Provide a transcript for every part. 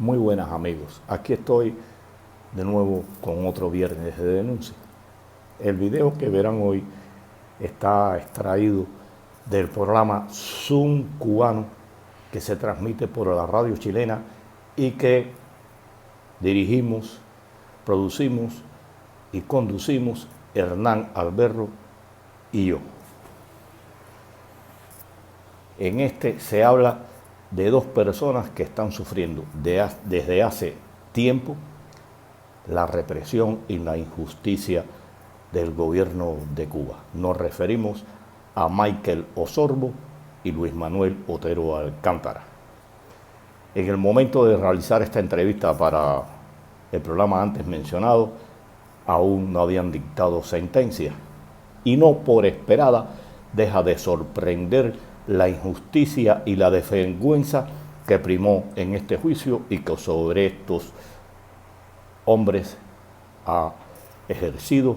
Muy buenas amigos, aquí estoy de nuevo con otro viernes de denuncia. El video que verán hoy está extraído del programa Zoom Cubano que se transmite por la radio chilena y que dirigimos, producimos y conducimos Hernán Alberro y yo. En este se habla de dos personas que están sufriendo desde hace tiempo la represión y la injusticia del gobierno de Cuba. Nos referimos a Michael Osorbo y Luis Manuel Otero Alcántara. En el momento de realizar esta entrevista para el programa antes mencionado, aún no habían dictado sentencia y no por esperada deja de sorprender la injusticia y la desvergüenza que primó en este juicio y que sobre estos hombres ha ejercido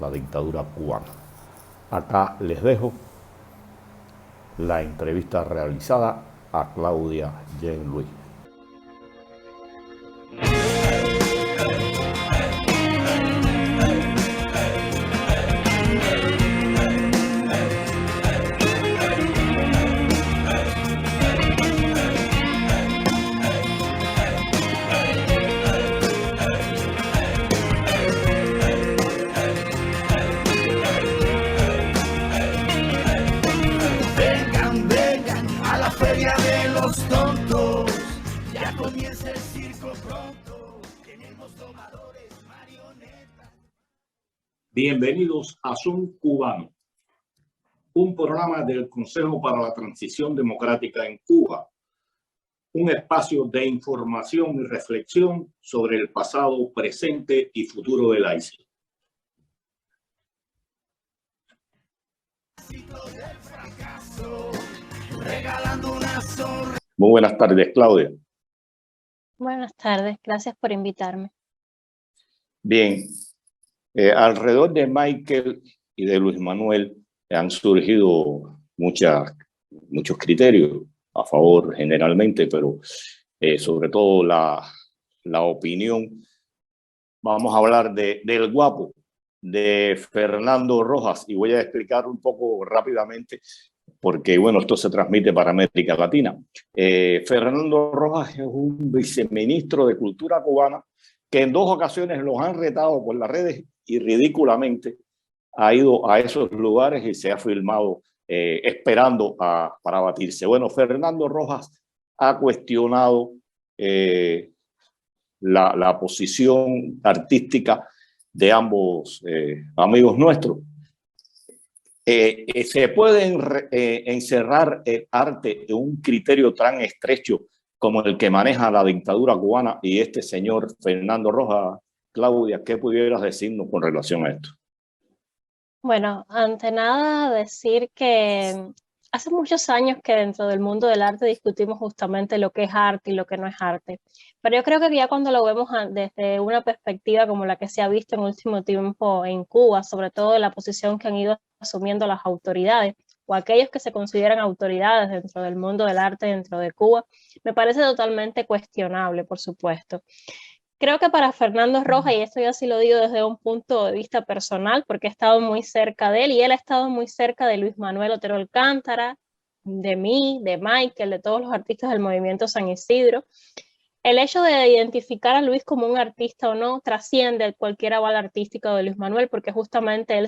la dictadura cubana. Acá les dejo la entrevista realizada a Claudia Jean Louis. Bienvenidos a Zoom Cubano, un programa del Consejo para la Transición Democrática en Cuba, un espacio de información y reflexión sobre el pasado, presente y futuro de la isla. Muy buenas tardes, Claudia. Buenas tardes, gracias por invitarme. Bien. Alrededor de Michael y de Luis Manuel han surgido muchos criterios a favor generalmente, pero sobre todo la opinión. Vamos a hablar del guapo, de Fernando Rojas, y voy a explicar un poco rápidamente porque, bueno, esto se transmite para América Latina. Fernando Rojas es un viceministro de Cultura cubana que en dos ocasiones los han retado por las redes y ridículamente ha ido a esos lugares y se ha filmado esperando para batirse. Bueno, Fernando Rojas ha cuestionado la posición artística de ambos amigos nuestros. ¿Se puede encerrar el arte en un criterio tan estrecho como el que maneja la dictadura cubana y este señor Fernando Rojas? Claudia, ¿qué pudieras decirnos con relación a esto? Bueno, ante nada decir que hace muchos años que dentro del mundo del arte discutimos justamente lo que es arte y lo que no es arte. Pero yo creo que ya cuando lo vemos desde una perspectiva como la que se ha visto en último tiempo en Cuba, sobre todo de la posición que han ido asumiendo las autoridades o aquellos que se consideran autoridades dentro del mundo del arte dentro de Cuba, me parece totalmente cuestionable, por supuesto. Creo que para Fernando Rojas, y esto yo sí lo digo desde un punto de vista personal, porque he estado muy cerca de él y él ha estado muy cerca de Luis Manuel Otero Alcántara, de mí, de Michael, de todos los artistas del movimiento San Isidro. El hecho de identificar a Luis como un artista o no trasciende cualquier aval artístico de Luis Manuel, porque justamente él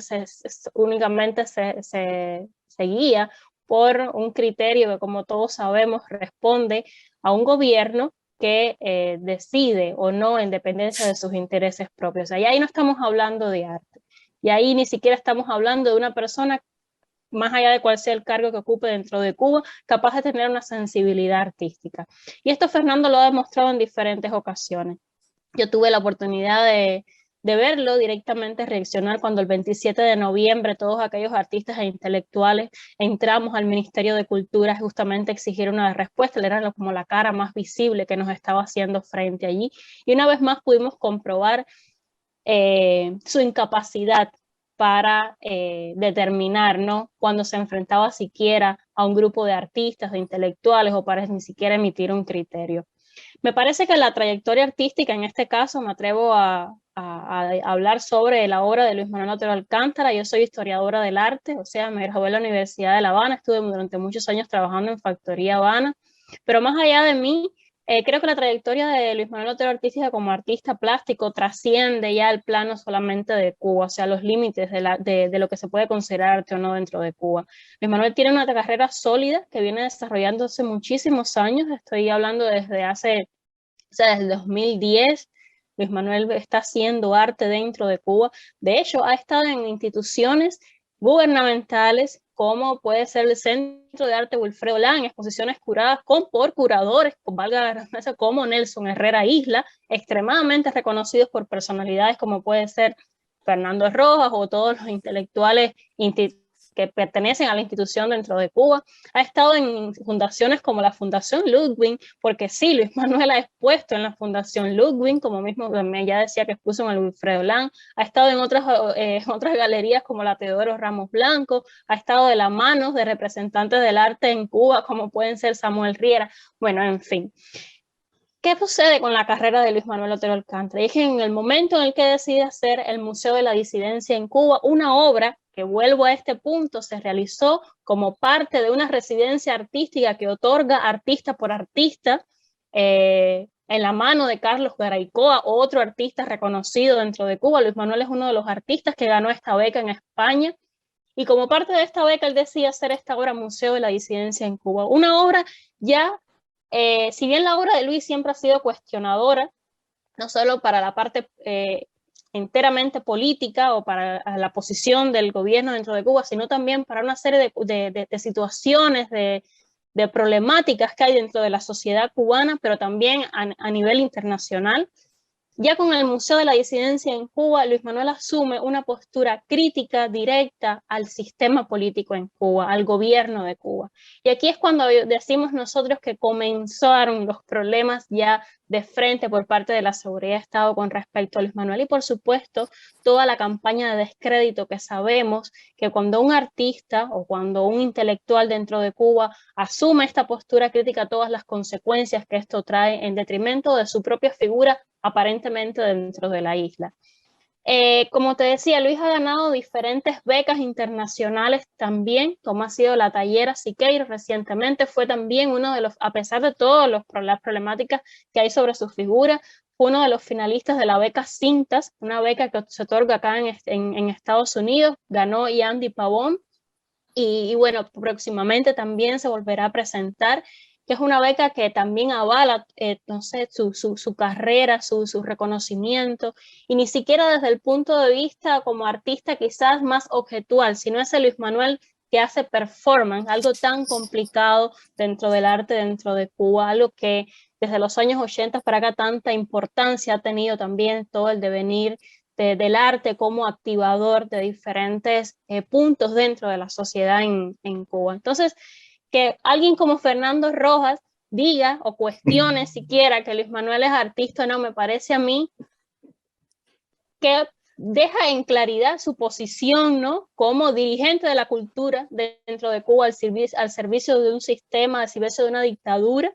únicamente se guía por un criterio que, como todos sabemos, responde a un gobierno que decide o no en dependencia de sus intereses propios. Y ahí no estamos hablando de arte. Y ahí ni siquiera estamos hablando de una persona, más allá de cuál sea el cargo que ocupe dentro de Cuba, capaz de tener una sensibilidad artística. Y esto Fernando lo ha demostrado en diferentes ocasiones. Yo tuve la oportunidad de verlo directamente reaccionar cuando el 27 de noviembre todos aquellos artistas e intelectuales entramos al Ministerio de Cultura justamente a exigir una respuesta. Él era como la cara más visible que nos estaba haciendo frente allí. Y una vez más pudimos comprobar su incapacidad para determinar, ¿no?, cuando se enfrentaba siquiera a un grupo de artistas, de intelectuales, o para ni siquiera emitir un criterio. Me parece que la trayectoria artística, en este caso, me atrevo a hablar sobre la obra de Luis Manuel Otero Alcántara. Yo soy historiadora del arte, o sea, me gradué en la Universidad de La Habana, estuve durante muchos años trabajando en Factoría Habana, pero más allá de mí, creo que la trayectoria de Luis Manuel Otero artística como artista plástico trasciende ya el plano solamente de Cuba, o sea, los límites de lo que se puede considerar arte o no dentro de Cuba. Luis Manuel tiene una carrera sólida que viene desarrollándose muchísimos años, estoy hablando desde hace, o sea, desde el 2010, Luis Manuel está haciendo arte dentro de Cuba. De hecho, ha estado en instituciones gubernamentales como puede ser el Centro de Arte Wilfredo Lang, exposiciones curadas por curadores, con valga la redundancia, como Nelson Herrera Isla, extremadamente reconocidos por personalidades como puede ser Fernando Rojas o todos los intelectuales que pertenecen a la institución dentro de Cuba. Ha estado en fundaciones como la Fundación Ludwig, porque sí, Luis Manuel ha expuesto en la Fundación Ludwig, como mismo ya decía que expuso en el Wilfredo Lang. Ha estado en otras galerías como la Teodoro Ramos Blanco, ha estado de la mano de representantes del arte en Cuba, como pueden ser Samuel Riera. Bueno, en fin. ¿Qué sucede con la carrera de Luis Manuel Otero Alcántara? Y es que en el momento en el que decide hacer el Museo de la Disidencia en Cuba, una obra que, vuelvo a este punto, se realizó como parte de una residencia artística que otorga artista por artista, en la mano de Carlos Garaycoa, otro artista reconocido dentro de Cuba. Luis Manuel es uno de los artistas que ganó esta beca en España. Y como parte de esta beca, él decide hacer esta obra Museo de la Disidencia en Cuba. Una obra ya, si bien la obra de Luis siempre ha sido cuestionadora, no solo para la parte enteramente política o para la posición del gobierno dentro de Cuba, sino también para una serie de situaciones, de problemáticas que hay dentro de la sociedad cubana, pero también a nivel internacional. Ya con el Museo de la Disidencia en Cuba, Luis Manuel asume una postura crítica directa al sistema político en Cuba, al gobierno de Cuba. Y aquí es cuando decimos nosotros que comenzaron los problemas ya de frente por parte de la Seguridad de Estado con respecto a Luis Manuel y, por supuesto, toda la campaña de descrédito que sabemos que cuando un artista o cuando un intelectual dentro de Cuba asume esta postura crítica, todas las consecuencias que esto trae en detrimento de su propia figura aparentemente dentro de la isla. Como te decía, Luis ha ganado diferentes becas internacionales también, como ha sido la Tallera Siqueiro recientemente, fue también uno de los, a pesar de todas las problemáticas que hay sobre su figura, fue uno de los finalistas de la beca Cintas, una beca que se otorga acá en Estados Unidos, ganó Yandy Pavón, y bueno, próximamente también se volverá a presentar, que es una beca que también avala, no sé, su carrera, su reconocimiento, y ni siquiera desde el punto de vista como artista quizás más objetual, sino ese Luis Manuel que hace performance, algo tan complicado dentro del arte, dentro de Cuba, algo que desde los años 80 para acá tanta importancia ha tenido también todo el devenir del arte como activador de diferentes puntos dentro de la sociedad en Cuba. Entonces, que alguien como Fernando Rojas diga o cuestione siquiera que Luis Manuel es artista o no, me parece a mí que deja en claridad su posición, ¿no?, como dirigente de la cultura dentro de Cuba al servicio de un sistema, al servicio de una dictadura,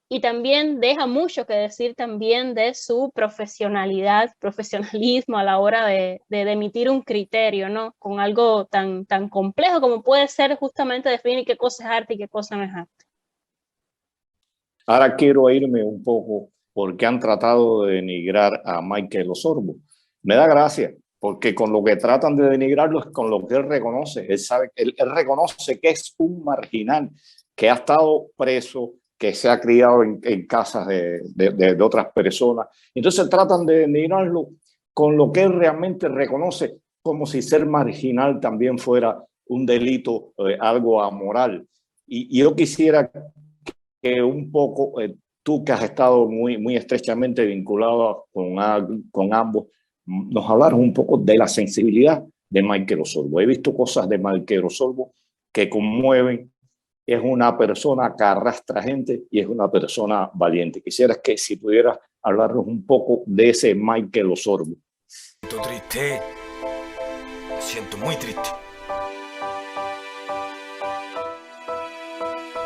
y también deja mucho que decir también de su profesionalismo a la hora de emitir un criterio, ¿no?, con algo tan complejo como puede ser justamente definir qué cosa es arte y qué cosa no es arte. Ahora quiero irme un poco porque han tratado de denigrar a Michael Osorbo. Me da gracia porque con lo que tratan de denigrarlo es con lo que él reconoce. Él sabe, él reconoce que es un marginal, que ha estado preso, que se ha criado en casas de otras personas. Entonces tratan de denigrarlo con lo que él realmente reconoce, como si ser marginal también fuera un delito, algo amoral. Y yo quisiera que un poco, tú que has estado muy estrechamente vinculado con ambos, nos hablaron un poco de la sensibilidad de Michael Osorbo. He visto cosas de Michael Osorbo que conmueven. Es una persona que arrastra gente y es una persona valiente. Quisiera que si pudieras hablarnos un poco de ese Michael Osorbo. Siento triste, me siento muy triste.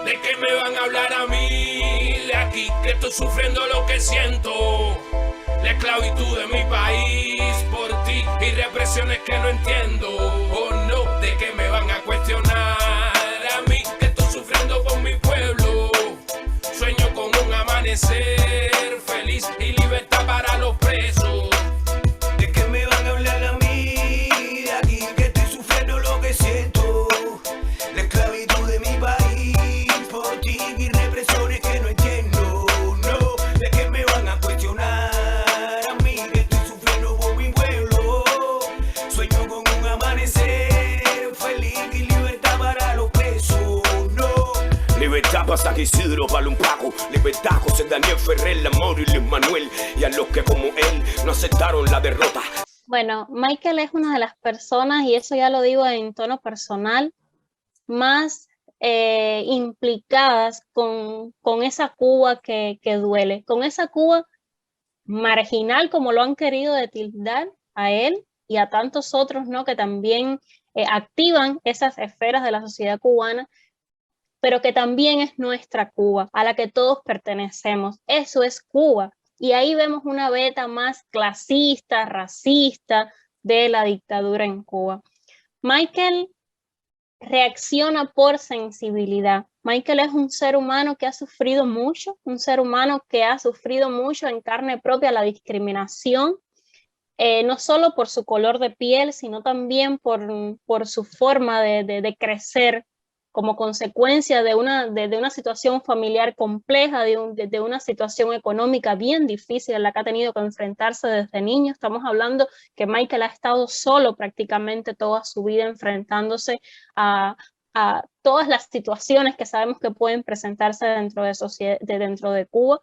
¿De qué me van a hablar a mí? De aquí que estoy sufriendo lo que siento. La esclavitud de mi país por ti y represiones que no entiendo. Oh no, ¿de qué me van a cuestionar a mí que estoy sufriendo por mi pueblo? Sueño con un amanecer feliz y libertad para los presos. ¿De qué me van a hablar a mí? De aquí que estoy sufriendo lo que siento. La esclavitud de mi país por ti y represiones que no entiendo. No, ¿de qué me van a cuestionar a mí que estoy sufriendo por mi pueblo? Sueño con un amanecer feliz y libertad para los presos. No. Libertad para San Isidro, para un Paco. Libertad a José Daniel Ferrer, Amor y Luis Manuel. Y a los que como él no aceptaron la derrota. Bueno, Michael es una de las personas, y eso ya lo digo en tono personal, más implicadas con esa Cuba que duele, con esa Cuba marginal, como lo han querido de tildar a él y a tantos otros, ¿no? Que también activan esas esferas de la sociedad cubana, pero que también es nuestra Cuba, a la que todos pertenecemos. Eso es Cuba. Y ahí vemos una beta más clasista, racista de la dictadura en Cuba. Michael reacciona por sensibilidad. Michael es un ser humano que ha sufrido mucho, un ser humano que ha sufrido mucho en carne propia la discriminación, no solo por su color de piel, sino también por su forma de crecer como consecuencia de una situación familiar compleja, de una situación económica bien difícil a la que ha tenido que enfrentarse desde niño. Estamos hablando que Michael ha estado solo prácticamente toda su vida enfrentándose a todas las situaciones que sabemos que pueden presentarse dentro de Cuba.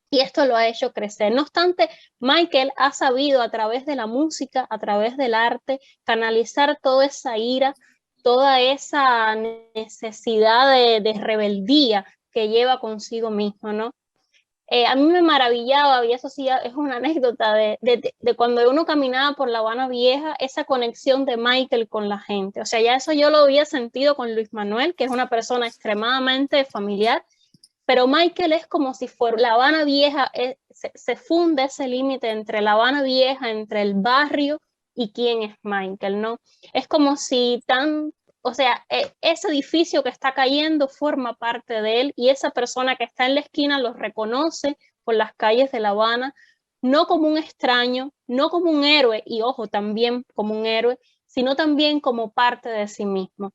Y esto lo ha hecho crecer. No obstante, Michael ha sabido a través de la música, a través del arte, canalizar toda esa ira, toda esa necesidad de rebeldía que lleva consigo mismo, ¿no? A mí me maravillaba, y eso sí es una anécdota, de cuando uno caminaba por La Habana Vieja, esa conexión de Michael con la gente. O sea, ya eso yo lo había sentido con Luis Manuel, que es una persona extremadamente familiar, pero Michael es como si fuera La Habana Vieja, se funde ese límite entre La Habana Vieja, entre el barrio y quién es Michael, ¿no? Es como si ese edificio que está cayendo forma parte de él, y esa persona que está en la esquina lo reconoce por las calles de La Habana, no como un extraño, no como un héroe, y ojo, también como un héroe, sino también como parte de sí mismo.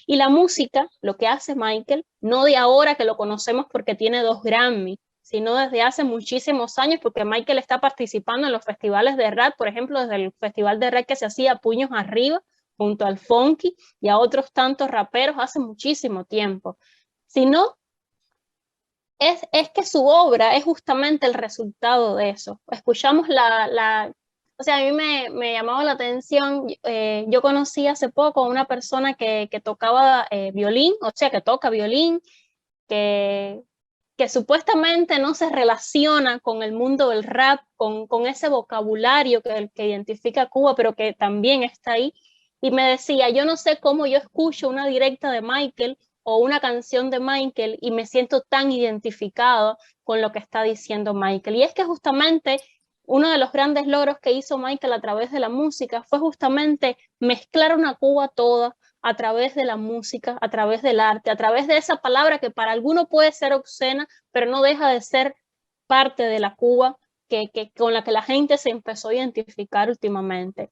Y la música, lo que hace Michael, no de ahora que lo conocemos porque tiene 2 Grammy, sino desde hace muchísimos años, porque Michael está participando en los festivales de rap, por ejemplo, desde el festival de rap que se hacía Puños Arriba, junto al Funky y a otros tantos raperos hace muchísimo tiempo. Sino, es que su obra es justamente el resultado de eso. Escuchamos o sea, a mí me llamaba la atención, yo conocí hace poco a una persona que tocaba violín, o sea, que toca violín, que supuestamente no se relaciona con el mundo del rap, con ese vocabulario que identifica a Cuba, pero que también está ahí. Y me decía, yo no sé cómo yo escucho una directa de Michael o una canción de Michael y me siento tan identificado con lo que está diciendo Michael. Y es que justamente uno de los grandes logros que hizo Michael a través de la música fue justamente mezclar una Cuba toda a través de la música, a través del arte, a través de esa palabra que para alguno puede ser obscena, pero no deja de ser parte de la Cuba con la que la gente se empezó a identificar últimamente.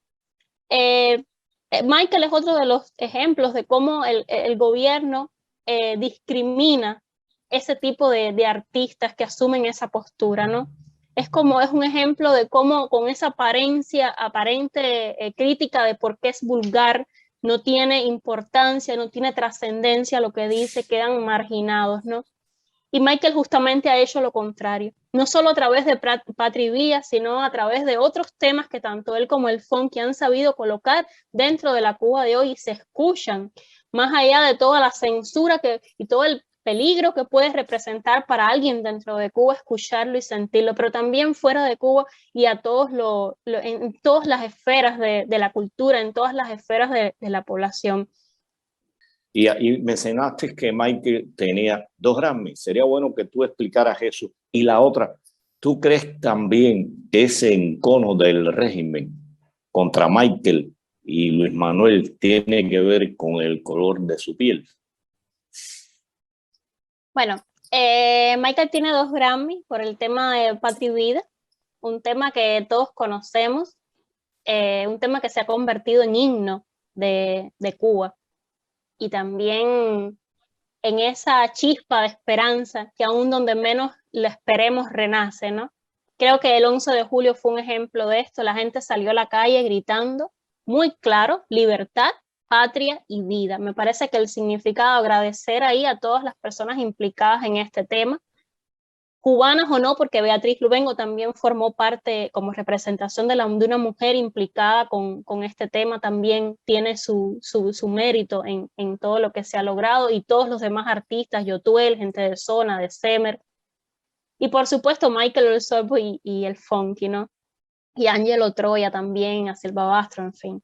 Michael es otro de los ejemplos de cómo el gobierno discrimina ese tipo de artistas que asumen esa postura, ¿no? Es un ejemplo de cómo con esa aparente crítica de por qué es vulgar, no tiene importancia, no tiene trascendencia lo que dice, quedan marginados, ¿no? Y Michael justamente ha hecho lo contrario, no solo a través de Patria y Vía, sino a través de otros temas que tanto él como el Funky han sabido colocar dentro de la Cuba de hoy y se escuchan, más allá de toda la censura y todo el peligro que puede representar para alguien dentro de Cuba escucharlo y sentirlo, pero también fuera de Cuba y a todos en todas las esferas de la cultura, en todas las esferas de la población. Y mencionaste que Michael tenía 2 Grammys. Sería bueno que tú explicaras eso. Y la otra, ¿tú crees también que ese encono del régimen contra Michael y Luis Manuel tiene que ver con el color de su piel? Bueno, Michael tiene 2 Grammy por el tema de Patria y Vida, un tema que todos conocemos, un tema que se ha convertido en himno de Cuba. Y también en esa chispa de esperanza que aún donde menos lo esperemos renace, ¿no? Creo que el 11 de julio fue un ejemplo de esto. La gente salió a la calle gritando muy claro: libertad, patria y vida. Me parece que el significado, agradecer ahí a todas las personas implicadas en este tema, cubanas o no, porque Beatriz Lubengo también formó parte como representación de una mujer implicada con este tema, también tiene su mérito en todo lo que se ha logrado, y todos los demás artistas, Yotuel, Gente de Zona, de Semer, y por supuesto Michael Osorbo y el funky, ¿no? Y Angelo Troya también, a Silva Bastro, en fin.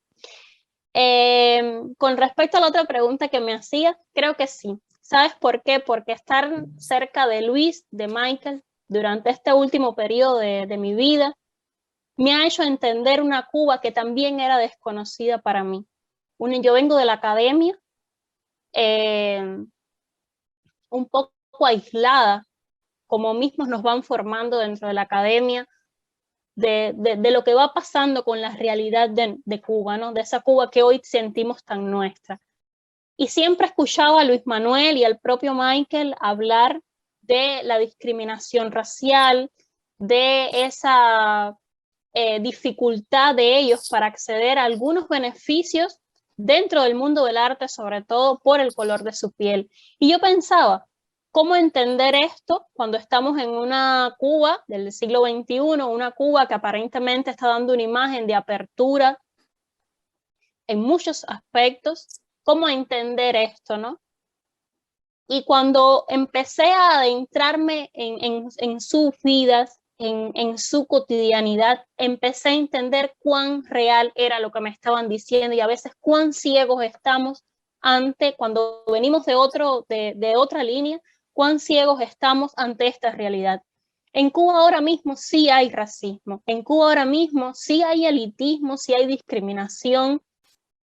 Con respecto a la otra pregunta que me hacías, creo que sí. ¿Sabes por qué? Porque estar cerca de Luis, de Michael, durante este último periodo de mi vida, me ha hecho entender una Cuba que también era desconocida para mí. Yo vengo de la academia, un poco aislada, como mismos nos van formando dentro de la academia, de lo que va pasando con la realidad de Cuba, ¿no? De esa Cuba que hoy sentimos tan nuestra. Y siempre escuchaba a Luis Manuel y al propio Michael hablar de la discriminación racial, de esa dificultad de ellos para acceder a algunos beneficios dentro del mundo del arte, sobre todo por el color de su piel. Y yo pensaba, ¿cómo entender esto cuando estamos en una Cuba del siglo XXI, una Cuba que aparentemente está dando una imagen de apertura en muchos aspectos? ¿Cómo entender esto, no? Y cuando empecé a adentrarme en sus vidas, en su cotidianidad, empecé a entender cuán real era lo que me estaban diciendo, y a veces cuán ciegos estamos cuando venimos de otra línea, cuán ciegos estamos ante esta realidad. En Cuba ahora mismo sí hay racismo, en Cuba ahora mismo sí hay elitismo, sí hay discriminación,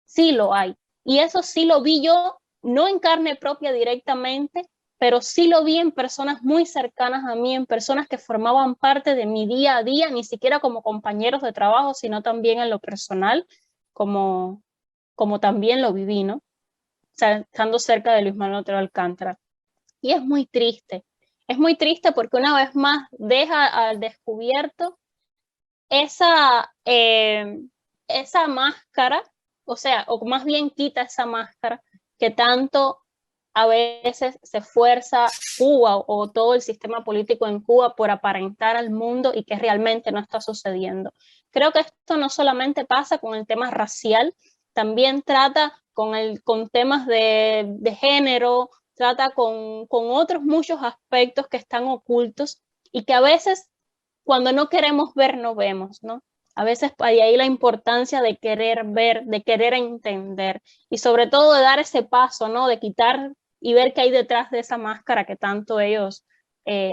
sí lo hay. Y eso sí lo vi yo, no en carne propia directamente, pero sí lo vi en personas muy cercanas a mí, en personas que formaban parte de mi día a día, ni siquiera como compañeros de trabajo, sino también en lo personal, como también lo viví, ¿no? O sea, estando cerca de Luis Manuel Otero Alcántara. Y es muy triste porque una vez más deja al descubierto esa máscara, o más bien quita esa máscara que tanto a veces se esfuerza Cuba o todo el sistema político en Cuba por aparentar al mundo, y que realmente no está sucediendo. Creo que esto no solamente pasa con el tema racial, también trata con temas de género, trata con otros muchos aspectos que están ocultos y que a veces cuando no queremos ver no vemos, ¿no? A veces hay ahí la importancia de querer ver, de querer entender, y sobre todo de dar ese paso, ¿no? De quitar y ver qué hay detrás de esa máscara que tanto ellos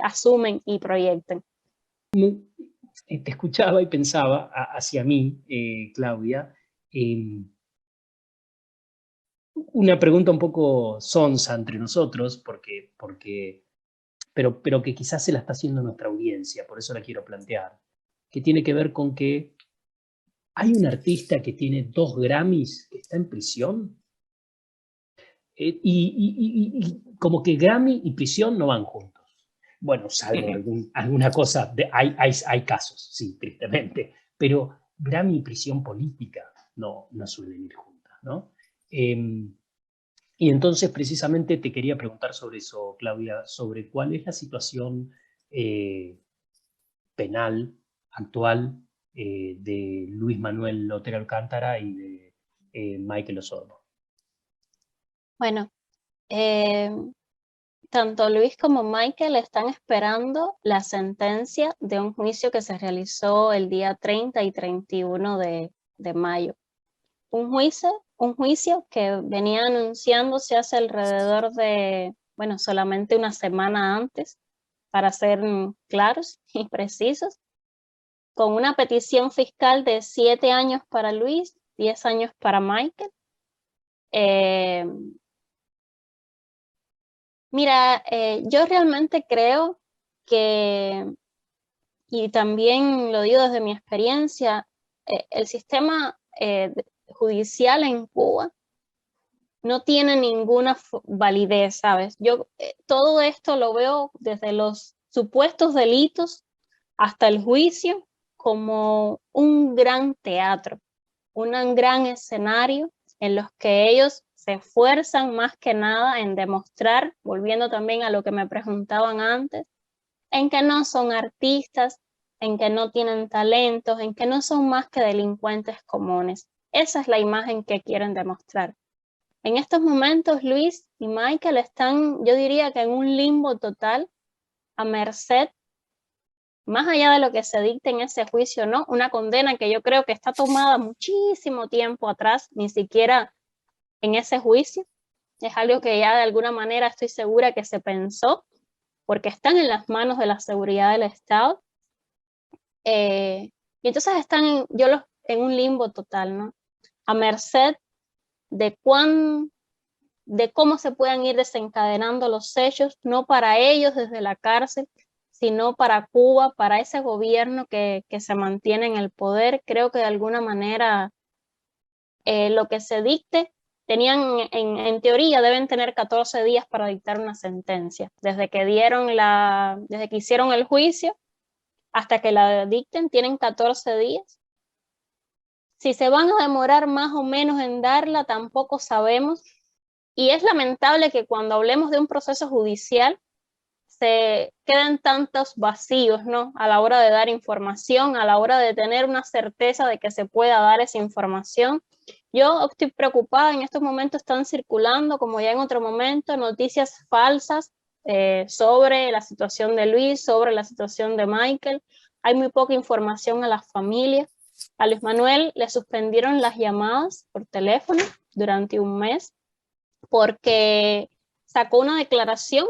asumen y proyecten. Te escuchaba y pensaba hacia mí, Claudia, una pregunta un poco sonsa entre nosotros, pero que quizás se la está haciendo nuestra audiencia, por eso la quiero plantear, que tiene que ver con que hay un artista que tiene 2 Grammys que está en prisión, y como que Grammy y prisión no van juntos. Bueno, salvo alguna cosa, hay casos, sí, tristemente, pero Grammy y prisión política no suelen ir juntas, ¿no? Y entonces precisamente te quería preguntar sobre eso, Claudia, sobre cuál es la situación penal actual de Luis Manuel Otero Alcántara y de Michael Osorbo. Bueno, tanto Luis como Michael están esperando la sentencia de un juicio que se realizó el día 30 y 31 de mayo. Un juicio un juicio que venía anunciándose hace alrededor de, bueno, solamente una semana antes, para ser claros y precisos, con una petición fiscal de 7 años para Luis, 10 años para Michael. Mira, yo realmente creo que, y también lo digo desde mi experiencia, el sistema judicial en Cuba no tiene ninguna validez, ¿sabes? Yo todo esto lo veo desde los supuestos delitos hasta el juicio como un gran teatro, un gran escenario en los que ellos se esfuerzan más que nada en demostrar, volviendo también a lo que me preguntaban antes, en que no son artistas, en que no tienen talentos, en que no son más que delincuentes comunes. Esa es la imagen que quieren demostrar. En estos momentos, Luis y Michael están, yo diría que en un limbo total, a merced, más allá de lo que se dicte en ese juicio, ¿no? Una condena que yo creo que está tomada muchísimo tiempo atrás, ni siquiera en ese juicio. Es algo que ya de alguna manera estoy segura que se pensó, porque están en las manos de la seguridad del Estado. Y entonces están en un limbo total, ¿no? A merced de cómo se puedan ir desencadenando los hechos, no para ellos desde la cárcel, sino para Cuba, para ese gobierno que se mantiene en el poder. Creo que de alguna manera lo que se dicte, en teoría deben tener 14 días para dictar una sentencia, desde que hicieron el juicio hasta que la dicten, tienen 14 días. Si se van a demorar más o menos en darla, tampoco sabemos. Y es lamentable que cuando hablemos de un proceso judicial se queden tantos vacíos, ¿no? A la hora de dar información, a la hora de tener una certeza de que se pueda dar esa información. Yo estoy preocupada, en estos momentos están circulando, como ya en otro momento, noticias falsas sobre la situación de Luis, sobre la situación de Michael. Hay muy poca información a las familias. A Luis Manuel le suspendieron las llamadas por teléfono durante un mes porque sacó una declaración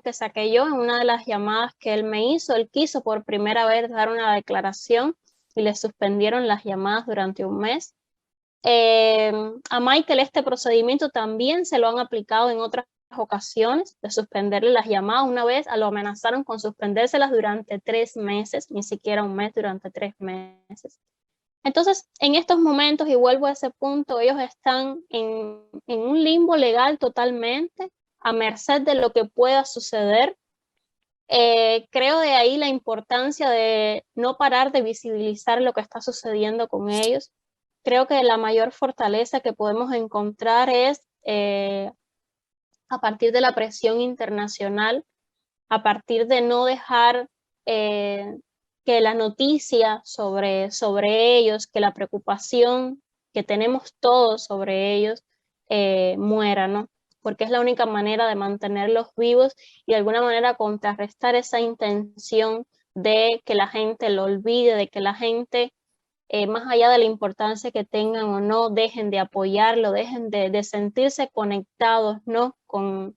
que saqué yo en una de las llamadas que él me hizo. Él quiso por primera vez dar una declaración y le suspendieron las llamadas durante un mes. A Michael este procedimiento también se lo han aplicado en otras ocasiones, de suspenderle las llamadas. Una vez lo amenazaron con suspendérselas durante 3 meses, ni siquiera un mes, durante 3 meses. Entonces, en estos momentos, y vuelvo a ese punto, ellos están en un limbo legal totalmente, a merced de lo que pueda suceder. Creo de ahí la importancia de no parar de visibilizar lo que está sucediendo con ellos. Creo que la mayor fortaleza que podemos encontrar es a partir de la presión internacional, a partir de no dejar que la noticia sobre ellos, que la preocupación que tenemos todos sobre ellos muera, ¿no? Porque es la única manera de mantenerlos vivos y de alguna manera contrarrestar esa intención de que la gente lo olvide, de que la gente, más allá de la importancia que tengan o no, dejen de apoyarlo, dejen de sentirse conectados, ¿no? Con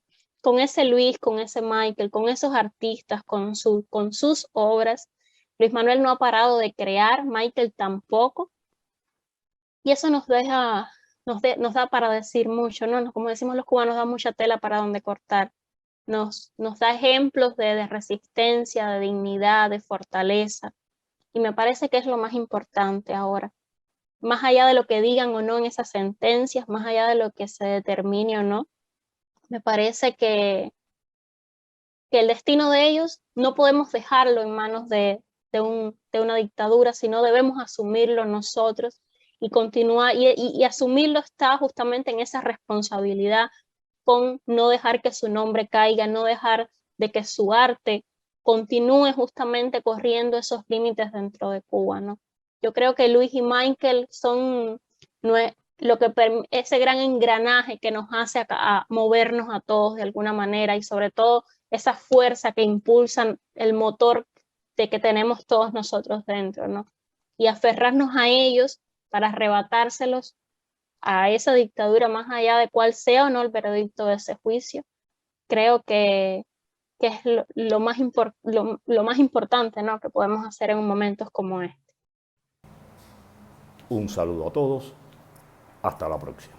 ese Luis, con ese Michael, con esos artistas, con sus obras. Luis Manuel no ha parado de crear, Michael tampoco, y eso nos da para decir mucho, ¿no? Como decimos los cubanos, da mucha tela para donde cortar. Nos da ejemplos de resistencia, de dignidad, de fortaleza, y me parece que es lo más importante ahora. Más allá de lo que digan o no en esas sentencias, más allá de lo que se determine o no, me parece que el destino de ellos no podemos dejarlo en manos de una dictadura, sino debemos asumirlo nosotros y continuar, y asumirlo está justamente en esa responsabilidad con no dejar que su nombre caiga, no dejar de que su arte continúe justamente corriendo esos límites dentro de Cuba, ¿no? Yo creo que Luis y Michael son ese gran engranaje que nos hace a movernos a todos de alguna manera, y sobre todo esa fuerza que impulsan el motor de que tenemos todos nosotros dentro, ¿no? Y aferrarnos a ellos para arrebatárselos a esa dictadura, más allá de cuál sea o no el veredicto de ese juicio. Creo que es lo más importante, ¿no?, que podemos hacer en momentos como este. Un saludo a todos. Hasta la próxima.